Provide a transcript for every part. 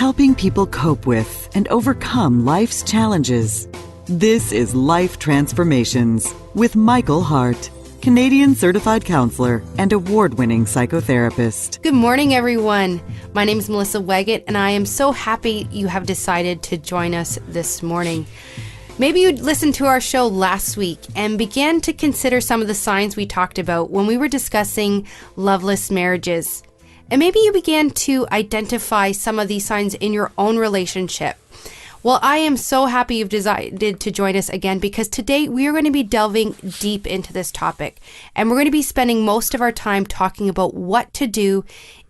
helping people cope with and overcome life's challenges. This is Life Transformations with Michael Hart, Canadian certified counselor and award-winning psychotherapist. Good morning, everyone. My name is Melissa Weggett, and I am so happy you have decided to join us this morning. Maybe you listened to our show last week and began to consider some of the signs we talked about when we were discussing loveless marriages. And maybe you began to identify some of these signs in your own relationship. Well, I am so happy you've decided to join us again, because today we are going to be delving deep into this topic, and we're going to be spending most of our time talking about what to do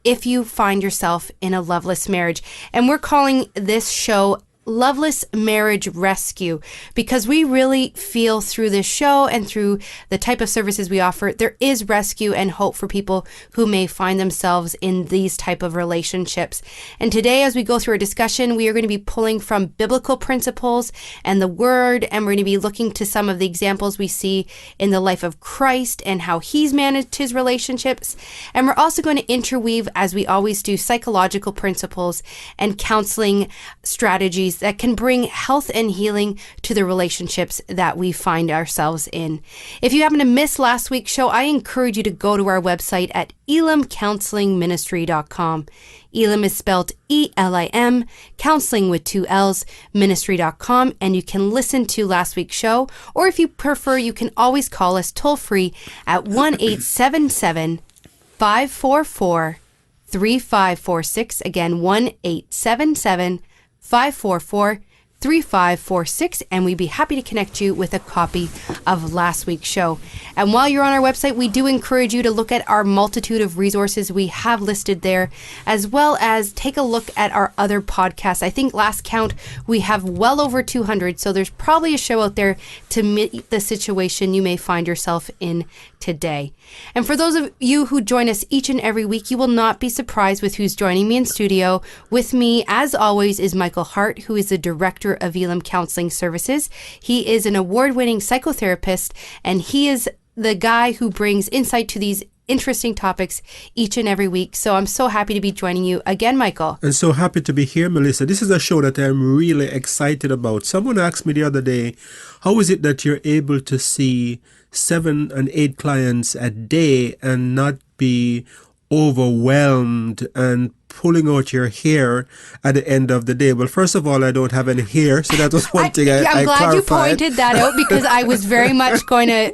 if you find yourself in a loveless marriage. And we're calling this show Loveless Marriage Rescue, because we really feel through this show and through the type of services we offer, there is rescue and hope for people who may find themselves in these type of relationships. And today, as we go through our discussion, we are going to be pulling from biblical principles and the Word, and we're going to be looking to some of the examples we see in the life of Christ and how He's managed His relationships. And we're also going to interweave, as we always do, psychological principles and counseling strategies that can bring health and healing to the relationships that we find ourselves in. If you happen to miss last week's show, I encourage you to go to our website at elimcounselingministry.com. Elim is spelled E-L-I-M, counseling with 2 L's, ministry.com, and you can listen to last week's show, or if you prefer, you can always call us toll-free at 1-877-544-3546. Again, 1-877-544-3546, and we'd be happy to connect you with a copy of last week's show. And while you're on our website, we do encourage you to look at our multitude of resources we have listed there, as well as take a look at our other podcasts. I think last count, we have well over 200, so there's probably a show out there to meet the situation you may find yourself in today. And for those of you who join us each and every week, you will not be surprised with who's joining me in studio. With me, as always, is Michael Hart, who is the director of Elim Counseling Services. He is an award-winning psychotherapist, and he is the guy who brings insight to these interesting topics each and every week. So I'm so happy to be joining you again, Michael. And so happy to be here, Melissa. This is a show that I'm really excited about. Someone asked me the other day, how is it that you're able to see 7 and 8 clients a day and not be overwhelmed and pulling out your hair at the end of the day? Well, first of all, I don't have any hair, so that was one thing I I'm glad clarified. you pointed that out, because I was very much going to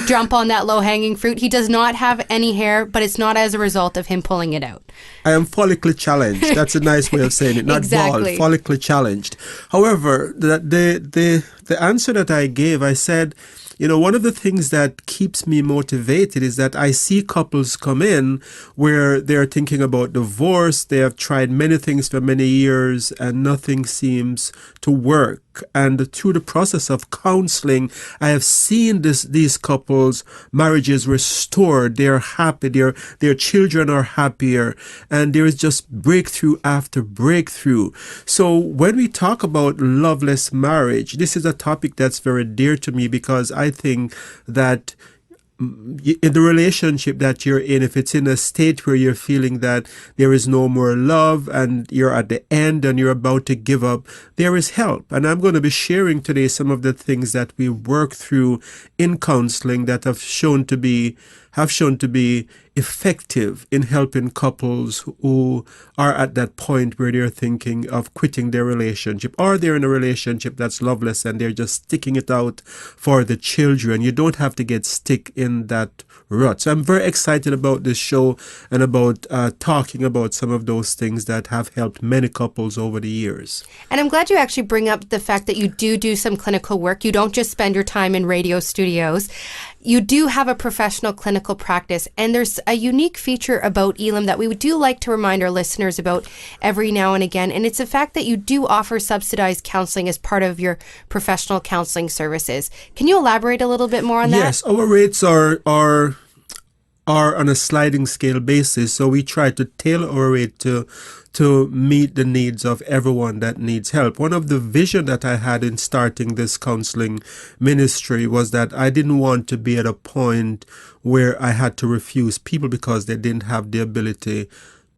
jump on that low-hanging fruit. He does not have any hair, but it's not as a result of him pulling it out. I am follically challenged. That's a nice way of saying it. Not Exactly. bald, follically challenged. However, the answer that I gave, I said, you know, one of the things that keeps me motivated is that I see couples come in where they're thinking about divorce. They have tried many things for many years and nothing seems to work. And through the process of counseling, I have seen these couples' marriages restored. They're happy. Their children are happier. And there is just breakthrough after breakthrough. So when we talk about loveless marriage, this is a topic that's very dear to me, because I think that in the relationship that you're in, if it's in a state where you're feeling that there is no more love and you're at the end and you're about to give up, there is help. And I'm going to be sharing today some of the things that we work through in counseling that have shown to be effective in helping couples who are at that point where they're thinking of quitting their relationship, or they're in a relationship that's loveless and they're just sticking it out for the children. You don't have to get stuck in that rut. So I'm very excited about this show and about talking about some of those things that have helped many couples over the years. And I'm glad you actually bring up the fact that you do some clinical work. You don't just spend your time in radio studios. You do have a professional clinical practice, and there's a unique feature about Elim that we do like to remind our listeners about every now and again, and it's the fact that you do offer subsidized counseling as part of your professional counseling services. Can you elaborate a little bit more on that? Yes, our rates are on a sliding scale basis, so we try to tailor our rate to meet the needs of everyone that needs help. One of the vision that I had in starting this counseling ministry was that I didn't want to be at a point where I had to refuse people because they didn't have the ability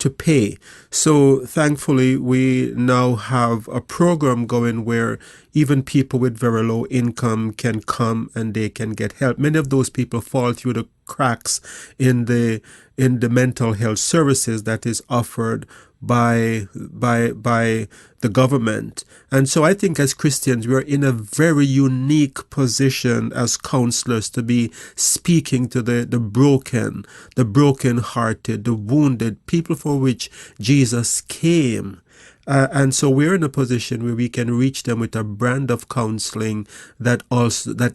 to pay. So thankfully, we now have a program going where even people with very low income can come and they can get help. Many of those people fall through the cracks in the mental health services that is offered by the government. And so I think as Christians, we're in a very unique position as counselors to be speaking to the broken-hearted, the wounded, people for which Jesus came. And so we're in a position where we can reach them with a brand of counseling that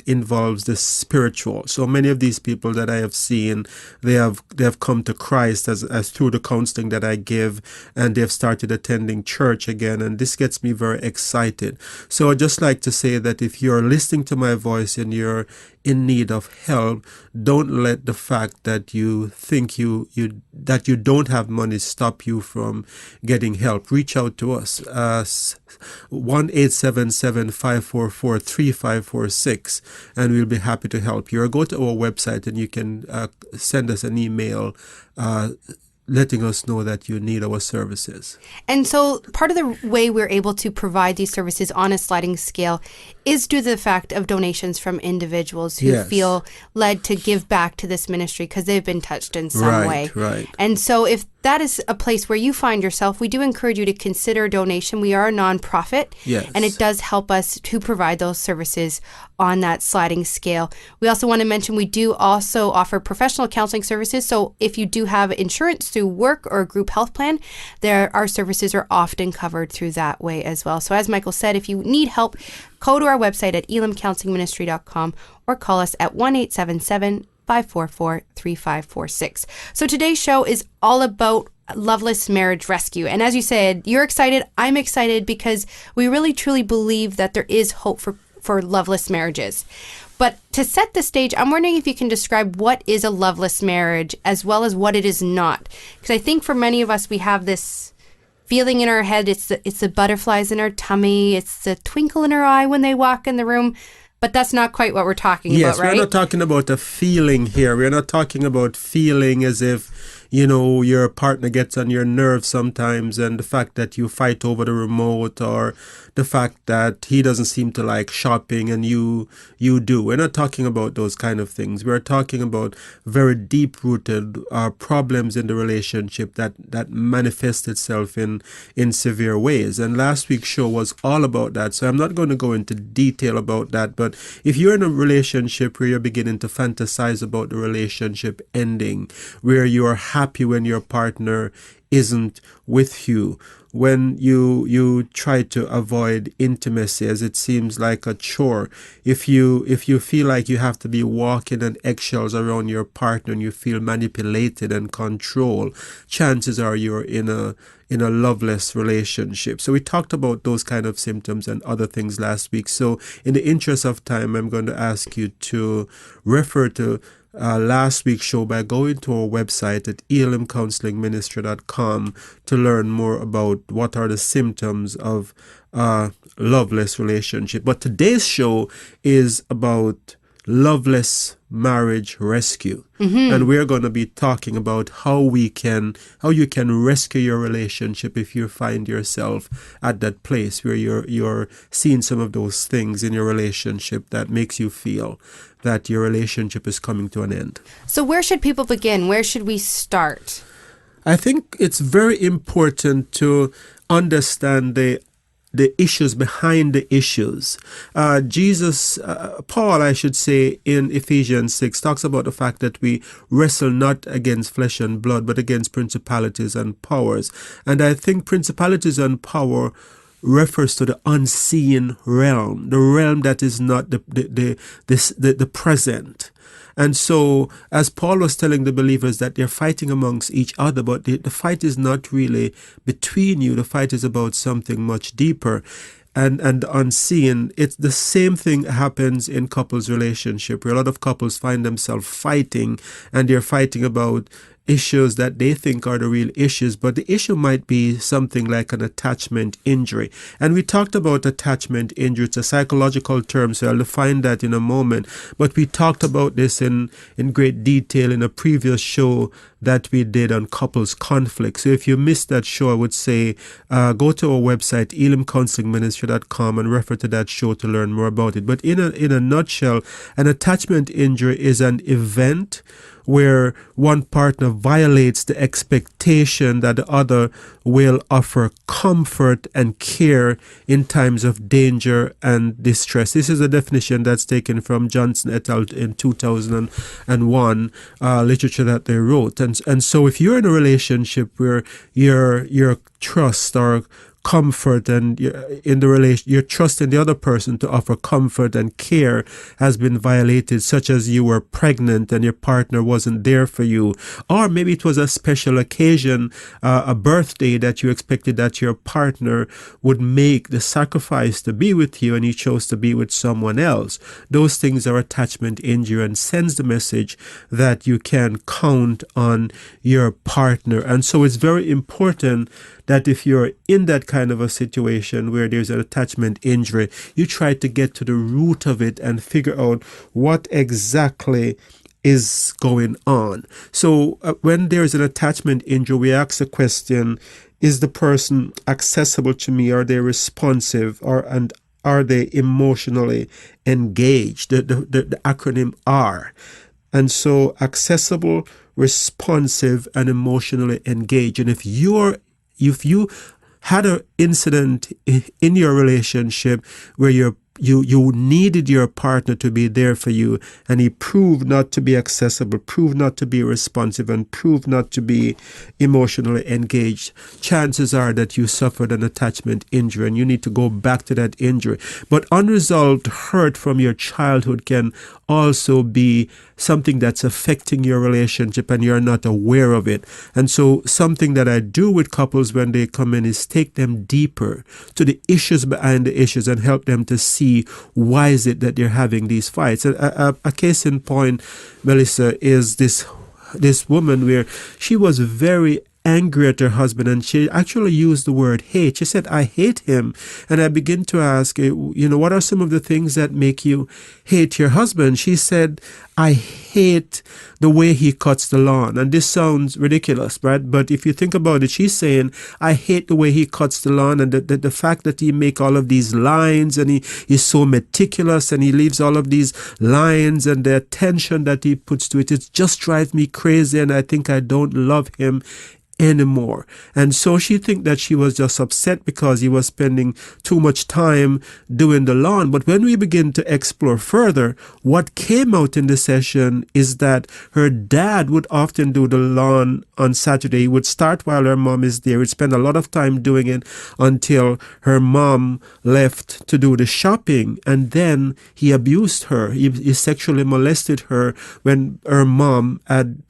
involves the spiritual. So many of these people that I have seen, they have come to Christ as through the counseling that I give, and they've started attending church again, and this gets me very excited. So I'd just like to say that if you're listening to my voice and you're in need of help, don't let the fact that you think that you don't have money stop you from getting help. Reach out to us. 1-877-544-3546, and we'll be happy to help you. Or go to our website and you can send us an email letting us know that you need our services. And so part of the way we're able to provide these services on a sliding scale is due to the fact of donations from individuals who feel led to give back to this ministry because they've been touched in some way. Right. And so if that is a place where you find yourself, we do encourage you to consider a donation. We are a nonprofit, and it does help us to provide those services on that sliding scale. We also want to mention we do also offer professional counseling services. So if you do have insurance through work or a group health plan, our services are often covered through that way as well. So as Michael said, if you need help, go to our website at elimcounselingministry.com or call us at 1-877-544-3546. So today's show is all about Loveless Marriage Rescue. And as you said, you're excited. I'm excited because we really truly believe that there is hope for loveless marriages. But to set the stage, I'm wondering if you can describe what is a loveless marriage as well as what it is not. Because I think for many of us, we have this feeling in our head. It's the butterflies in our tummy. It's the twinkle in our eye when they walk in the room. But that's not quite what we're talking about, right? Yes, we're not talking about a feeling here. We're not talking about feeling as if, your partner gets on your nerves sometimes, and the fact that you fight over the remote, or the fact that he doesn't seem to like shopping and you do. We're not talking about those kind of things. We're talking about very deep-rooted problems in the relationship that manifest itself in severe ways. And last week's show was all about that. So I'm not going to go into detail about that. But if you're in a relationship where you're beginning to fantasize about the relationship ending, where you are happy when your partner isn't with you, when you try to avoid intimacy as it seems like a chore, if you feel like you have to be walking on eggshells around your partner and you feel manipulated and controlled, chances are you're in a loveless relationship. So we talked about those kind of symptoms and other things last week. So in the interest of time, I'm going to ask you to refer to last week's show by going to our website at elimcounselingministry.com to learn more about what are the symptoms of loveless relationship. But today's show is about Loveless Marriage Rescue. And we're going to be talking about how you can rescue your relationship if you find yourself at that place where you're seeing some of those things in your relationship that makes you feel that your relationship is coming to an end. So where should people begin? Where should we start? I think it's very important to understand the issues behind the issues. Paul, I should say, in Ephesians 6, talks about the fact that we wrestle not against flesh and blood, but against principalities and powers. And I think principalities and power refers to the unseen realm, the realm that is not the present. And so, as Paul was telling the believers that they're fighting amongst each other, but the fight is not really between you. The fight is about something much deeper and unseen. It's the same thing happens in couples relationship, where a lot of couples find themselves fighting, and they're fighting about issues that they think are the real issues, but the issue might be something like an attachment injury. And we talked about attachment injury. It's a psychological term, so I'll define that in a moment. But we talked about this in great detail in a previous show that we did on couples conflict. So if you missed that show, I would say go to our website, elimcounselingministry.com, and refer to that show to learn more about it. But in a nutshell, an attachment injury is an event where one partner violates the expectation that the other will offer comfort and care in times of danger and distress. This is a definition that's taken from Johnson et al. In 2001 literature that they wrote. And so if you're in a relationship where your trust or comfort and in the relation, your trust in the other person to offer comfort and care has been violated, such as you were pregnant and your partner wasn't there for you, or maybe it was a special occasion, a birthday that you expected that your partner would make the sacrifice to be with you and he chose to be with someone else. Those things are attachment injury and sends the message that you can count on your partner. And so it's very important that if you're in that kind of a situation where there's an attachment injury, you try to get to the root of it and figure out what exactly is going on. So when there's an attachment injury, we ask the question, is the person accessible to me? Are they responsive? And are they emotionally engaged? The acronym R. And so accessible, responsive, and emotionally engaged. And if you had an incident in your relationship where you needed your partner to be there for you, and he proved not to be accessible, proved not to be responsive, and proved not to be emotionally engaged, chances are that you suffered an attachment injury and you need to go back to that injury. But unresolved hurt from your childhood can also be something that's affecting your relationship and you're not aware of it. And so something that I do with couples when they come in is take them deeper to the issues behind the issues and help them to see why is it that they're having these fights. A case in point, Melissa, is this woman where she was very angry at her husband, and she actually used the word hate. She said, I hate him. And I begin to ask, what are some of the things that make you hate your husband? She said, I hate the way he cuts the lawn. And this sounds ridiculous, right? But if you think about it, she's saying, I hate the way he cuts the lawn and the fact that he make all of these lines and he is so meticulous and he leaves all of these lines and the attention that he puts to it. It just drives me crazy and I think I don't love him anymore. And so she think that she was just upset because he was spending too much time doing the lawn. But when we begin to explore further, what came out in the session is that her dad would often do the lawn on Saturday. He would start while her mom is there. He'd spend a lot of time doing it until her mom left to do the shopping. And then he abused her. He sexually molested her when her mom had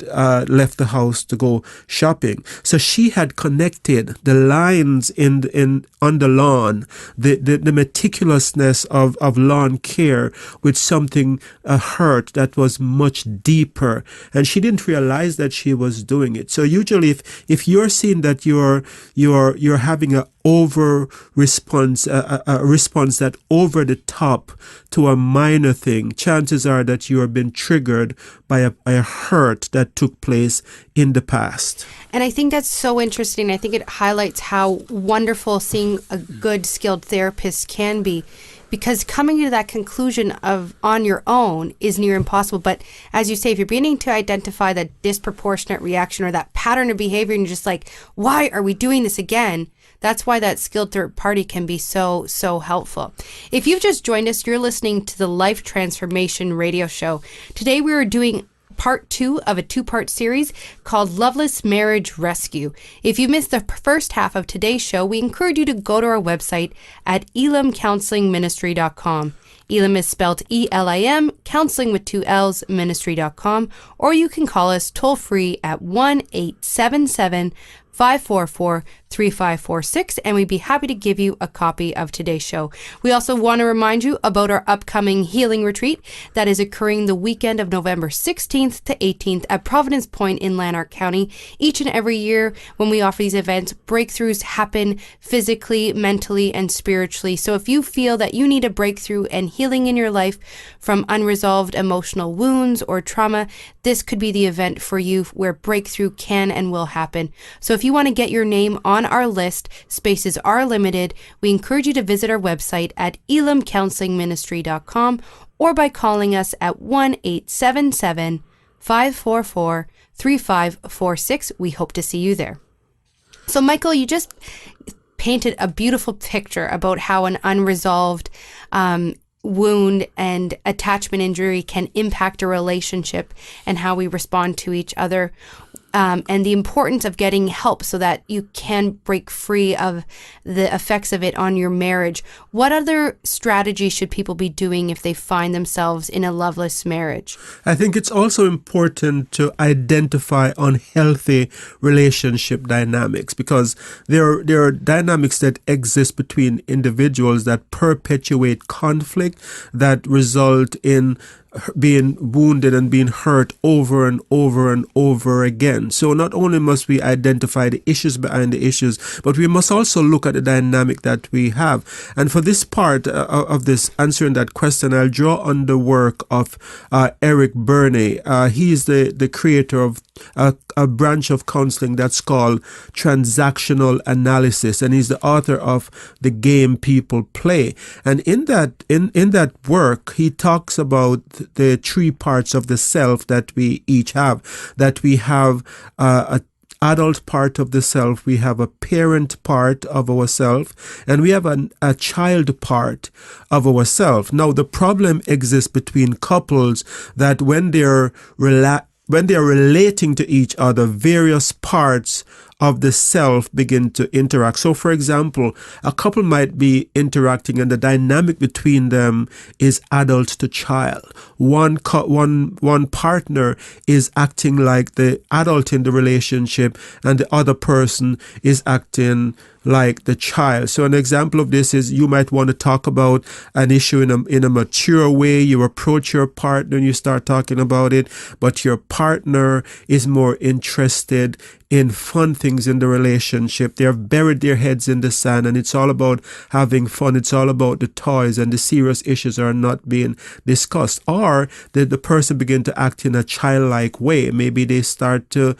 left the house to go shopping. So she had connected the lines on the lawn, the meticulousness of lawn care with something, a hurt that was much deeper. And she didn't realize that she was doing it. So usually if you're seeing that you're having a over response, a response that over the top to a minor thing, chances are that you have been triggered by a hurt that took place in the past. And I think that's so interesting. I think it highlights how wonderful seeing a good skilled therapist can be, because coming to that conclusion of on your own is near impossible. But as you say, if you're beginning to identify that disproportionate reaction or that pattern of behavior and you're just like, why are we doing this again? That's why that skilled third party can be so, so helpful. If you've just joined us, you're listening to the Life Transformation Radio Show. Today we are doing part 2 of a 2-part series called Loveless Marriage Rescue. If you missed the first half of today's show, we encourage you to go to our website at elimcounselingministry.com. Elim is spelled E-L-I-M, counseling with 2 L's, ministry.com, or you can call us toll free at 1-877-544 3546, and we'd be happy to give you a copy of today's show. We also want to remind you about our upcoming healing retreat that is occurring the weekend of November 16th to 18th at Providence Point in Lanark County. Each and every year when we offer these events, breakthroughs happen physically, mentally, and spiritually. So if you feel that you need a breakthrough and healing in your life from unresolved emotional wounds or trauma, this could be the event for you where breakthrough can and will happen. So if you want to get your name on our list, spaces are limited. We encourage you to visit our website at elimcounselingministry.com or by calling us at 1-877-544-3546. We hope to see you there. So Michael, you just painted a beautiful picture about how an unresolved wound and attachment injury can impact a relationship and how we respond to each other, and the importance of getting help so that you can break free of the effects of it on your marriage. What other strategies should people be doing if they find themselves in a loveless marriage? I think it's also important to identify unhealthy relationship dynamics, because there are dynamics that exist between individuals that perpetuate conflict, that result in being wounded and being hurt over and over and over again. So not only must we identify the issues behind the issues, but we must also look at the dynamic that we have. And for this part of this, answering that question, I'll draw on the work of Eric Bernay. He is the creator of a branch of counseling that's called transactional analysis, and he's the author of The Game People Play. And in that work, he talks about the three parts of the self that we each have. That we have a adult part of the self, we have a parent part of ourself, and we have a child part of ourself. Now, the problem exists between couples that when they're relating to each other, various parts of the self begin to interact. So, for example, a couple might be interacting and the dynamic between them is adult to child. One partner is acting like the adult in the relationship and the other person is acting like the child. So an example of this is you might want to talk about an issue in a mature way. You approach your partner and you start talking about it, but your partner is more interested in fun things in the relationship. They have buried their heads in the sand and it's all about having fun. It's all about the toys, and the serious issues are not being discussed. Or the person begin to act in a childlike way. Maybe they start to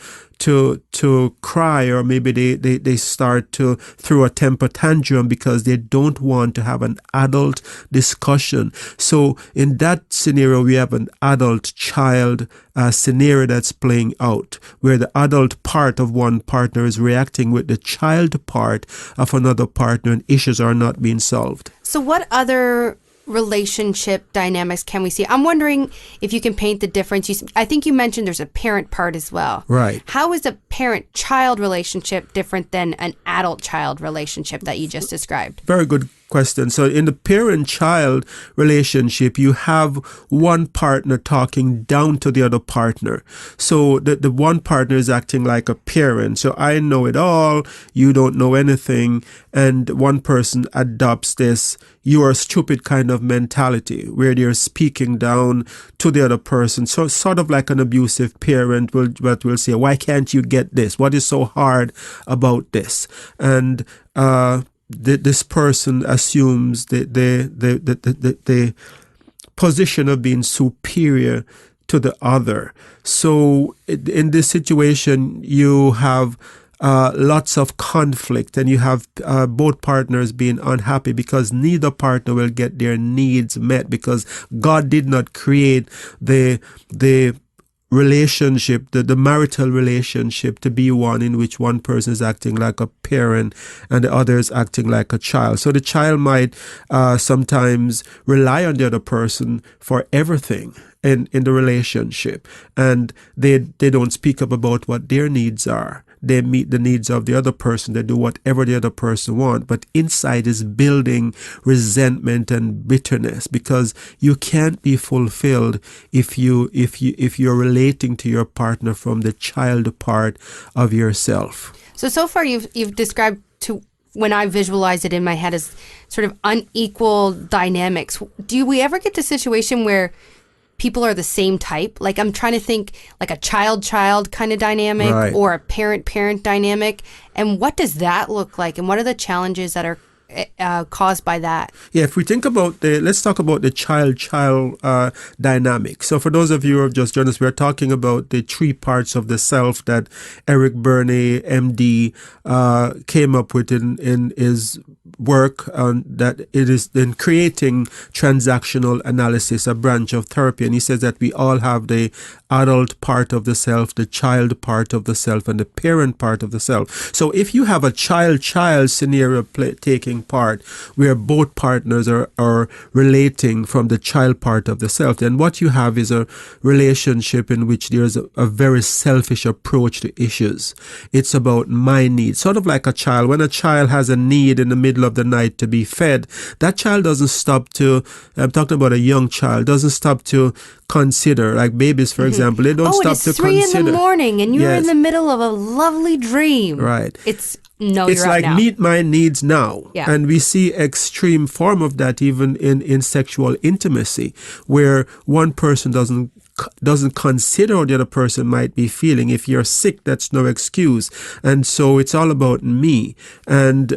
cry, or maybe they start to throw a temper tantrum because they don't want to have an adult discussion. So in that scenario, we have an adult-child scenario that's playing out, where the adult part of one partner is reacting with the child part of another partner, and issues are not being solved. So what other relationship dynamics can we see? I'm wondering if you can paint the difference. I think you mentioned there's a parent part as well. Right. How is a parent-child relationship different than an adult-child relationship that you just described? Very good question. So in the parent-child relationship, you have one partner talking down to the other partner. So the one partner is acting like a parent. So I know it all, you don't know anything. And one person adopts this "you are stupid" kind of mentality, where they're speaking down to the other person. So sort of like an abusive parent will say, "Why can't you get this? What is so hard about this?" And this person assumes the position of being superior to the other. So in this situation, you have lots of conflict, and you have both partners being unhappy because neither partner will get their needs met, because God did not create the relationship, the marital relationship, to be one in which one person is acting like a parent and the other is acting like a child. So the child might sometimes rely on the other person for everything in the relationship, and they don't speak up about what their needs are. They meet the needs of the other person. They do whatever the other person wants. But inside is building resentment and bitterness, because you can't be fulfilled if you're relating to your partner from the child part of yourself. So far you've described to when I visualize it in my head as sort of unequal dynamics. Do we ever get to a situation where people are the same type? Like I'm trying to think like a child-child kind of dynamic Right. or a parent-parent dynamic. And what does that look like? And what are the challenges that are caused by that? Yeah, if we think about let's talk about the child-child dynamic. So for those of you who have just joined us, we're talking about the three parts of the self that Eric Berne, MD, came up with in his work that it is in creating transactional analysis, a branch of therapy. And he says that we all have the adult part of the self, the child part of the self, and the parent part of the self. So if you have a child-child scenario taking part where both partners are relating from the child part of the self, then what you have is a relationship in which there's a very selfish approach to issues. It's about my needs, sort of like a child. When a child has a need in the middle of the night to be fed, that child doesn't stop to, I'm talking about a young child, doesn't stop to consider, like babies, for example, they don't stop to consider. Oh, it's 3 a.m. and you're Yes. in the middle of a lovely dream. Right. It's It's you're like up now. meet my needs now. Yeah. And we see extreme form of that even in sexual intimacy, where one person doesn't consider how the other person might be feeling. If you're sick, that's no excuse. And so it's all about me. And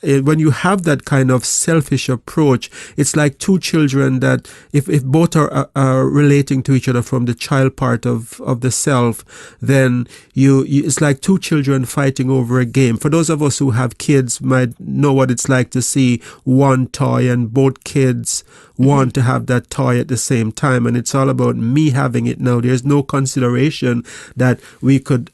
when you have that kind of selfish approach, it's like two children that if both are relating to each other from the child part of the self, then you it's like two children fighting over a game. For those of us who have kids might know what it's like to see one toy and both kids want to have that toy at the same time, and it's all about me having it now. There's no consideration that we could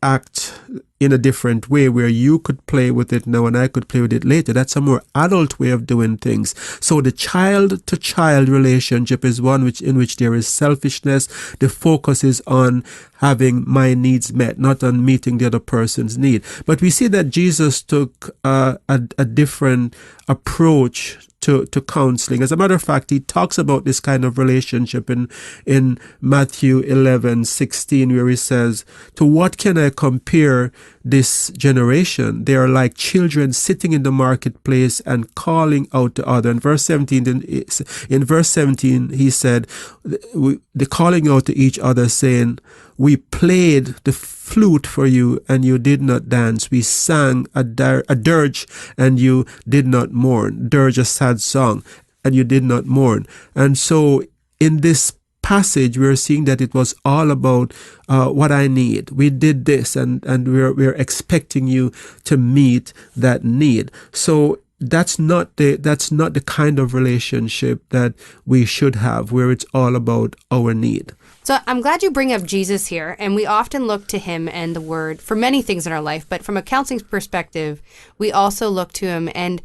act in a different way where you could play with it now and I could play with it later. That's a more adult way of doing things. So the child to child relationship is one in which there is selfishness. The focus is on having my needs met, not on meeting the other person's need. But we see that Jesus took a different approach to counseling. As a matter of fact, he talks about this kind of relationship in Matthew 11:16, where he says, "To what can I compare this generation? They are like children sitting in the marketplace and calling out to other." In verse 17, he said, the calling out to each other, saying, "We played the flute for you and you did not dance. We sang a dirge and you did not mourn." Dirge, a sad song, and you did not mourn. And so in this passage, we're seeing that it was all about what I need. We did this, and we're expecting you to meet that need. So that's not the kind of relationship that we should have, where it's all about our need. So I'm glad you bring up Jesus here, and we often look to him and the word for many things in our life, but from a counseling perspective, we also look to him. And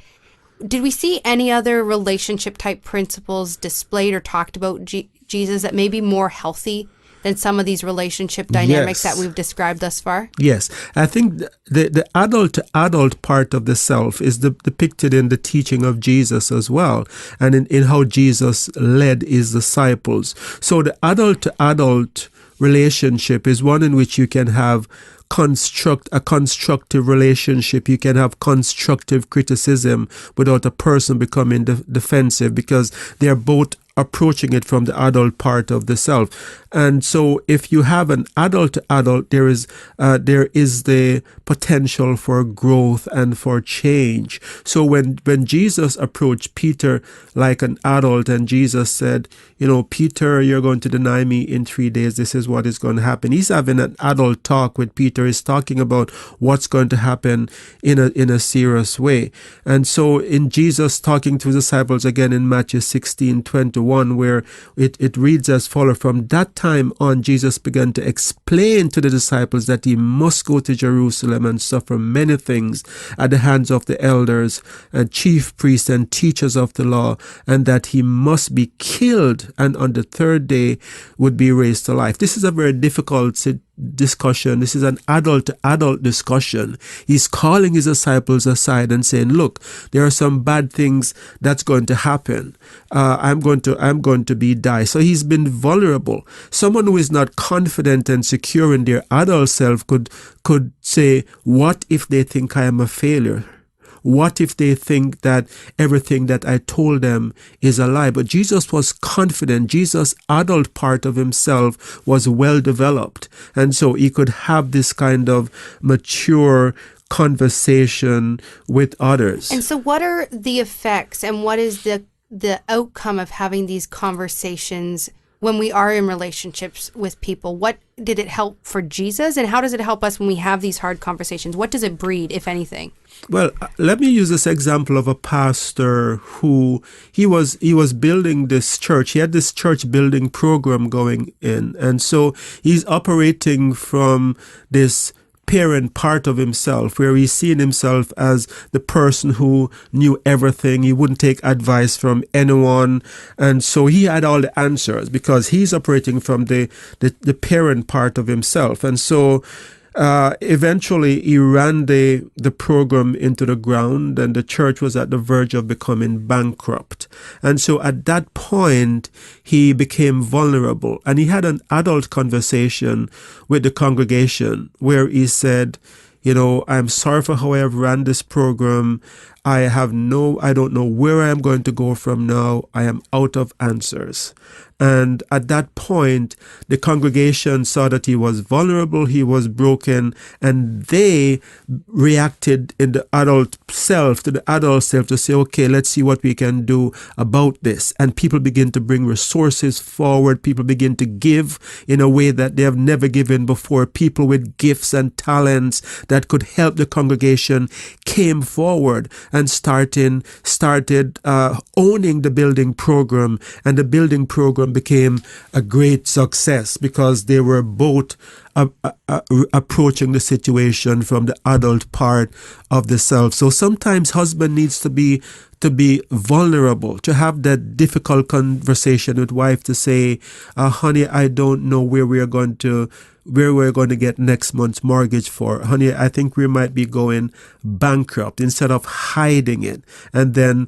did we see any other relationship type principles displayed or talked about Jesus that may be more healthy than some of these relationship dynamics that we've described thus far? Yes. I think the adult part of the self is depicted in the teaching of Jesus as well, and in how Jesus led his disciples. So the adult relationship is one in which you can have a constructive relationship. You can have constructive criticism without a person becoming defensive, because they're both approaching it from the adult part of the self. And so if you have an adult to adult, there is the potential for growth and for change. So when Jesus approached Peter like an adult, and Jesus said, "Peter, you're going to deny me in 3 days. This is what is going to happen." He's having an adult talk with Peter. He's talking about what's going to happen in a serious way. And so in Jesus talking to his disciples again in Matthew 16:21, where it reads as follows: "From that time on, Jesus began to explain to the disciples that he must go to Jerusalem and suffer many things at the hands of the elders and chief priests and teachers of the law, and that he must be killed and on the third day would be raised to life." This is a very difficult discussion. This is an adult-to-adult discussion. He's calling his disciples aside and saying, look, there are some bad things that's going to happen. I'm going to die. So he's been vulnerable. Someone who is not confident and secure in their adult self could say, what if they think I am a failure? What if they think that everything that I told them is a lie? But Jesus was confident. Jesus' adult part of himself was well developed. And so he could have this kind of mature conversation with others. And so what are the effects and what is the outcome of having these conversations when we are in relationships with people? What did it help for Jesus, and how does it help us when we have these hard conversations? What does it breed, if anything? Well, let me use this example of a pastor who he was building this church. He had this church building program going in, and so he's operating from this parent part of himself, where he's seeing himself as the person who knew everything. He wouldn't take advice from anyone. And so he had all the answers because he's operating from the parent part of himself. And so eventually he ran the program into the ground, and the church was at the verge of becoming bankrupt. And so at that point, he became vulnerable, and he had an adult conversation with the congregation where he said, I'm sorry for how I have ran this program. I don't know where I am going to go from now. I am out of answers. And at that point, the congregation saw that he was vulnerable, he was broken, and they reacted in the adult self to say, okay, let's see what we can do about this. And people begin to bring resources forward. People begin to give in a way that they have never given before. People with gifts and talents that could help the congregation came forward and started owning the building program, and the building program became a great success because they were both approaching the situation from the adult part of the self. So sometimes husband needs to be vulnerable, to have that difficult conversation with wife to say, honey, I don't know where we're going to get next month's mortgage for. Honey, I think we might be going bankrupt, instead of hiding it and then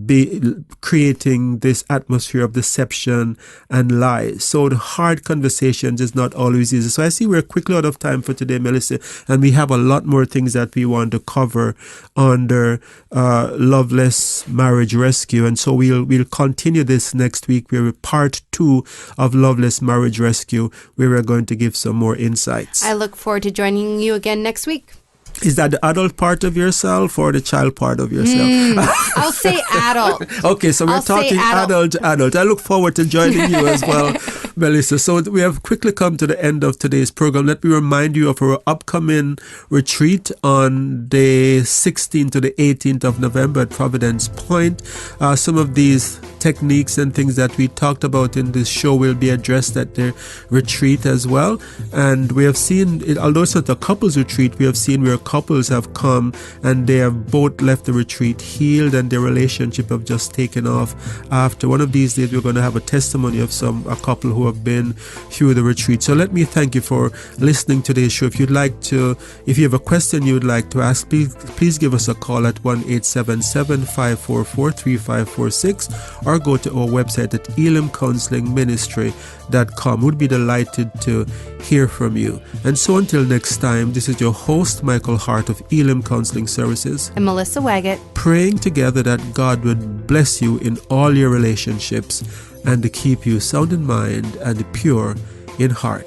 be creating this atmosphere of deception and lies. So the hard conversations is not always easy. So I see we're quickly out of time for today, Melissa, and we have a lot more things that we want to cover under Loveless Marriage Rescue. And so we'll continue this next week. We're part 2 of Loveless Marriage Rescue, where we're going to give some more insights. I look forward to joining you again next week. Is that the adult part of yourself or the child part of yourself? I'll say adult. Okay, so we're talking adult. I look forward to joining you as well, Melissa. So we have quickly come to the end of today's program. Let me remind you of our upcoming retreat on the 16th to the 18th of November at Providence Point. Some of these techniques and things that we talked about in this show will be addressed at the retreat as well. And we have seen, although it's not a couples retreat, we have seen where couples have come and they have both left the retreat healed, and their relationship have just taken off after. One of these days we're going to have a testimony of a couple who have been through the retreat. So let me thank you for listening to today's show. If you have a question you would like to ask, please give us a call at 1-877-544-3546 or go to our website at elimcounselingministry.com. We'd be delighted to hear from you. And so until next time, this is your host, Michael Hart of Elim Counseling Services, and Melissa Waggett, praying together that God would bless you in all your relationships and to keep you sound in mind and pure in heart.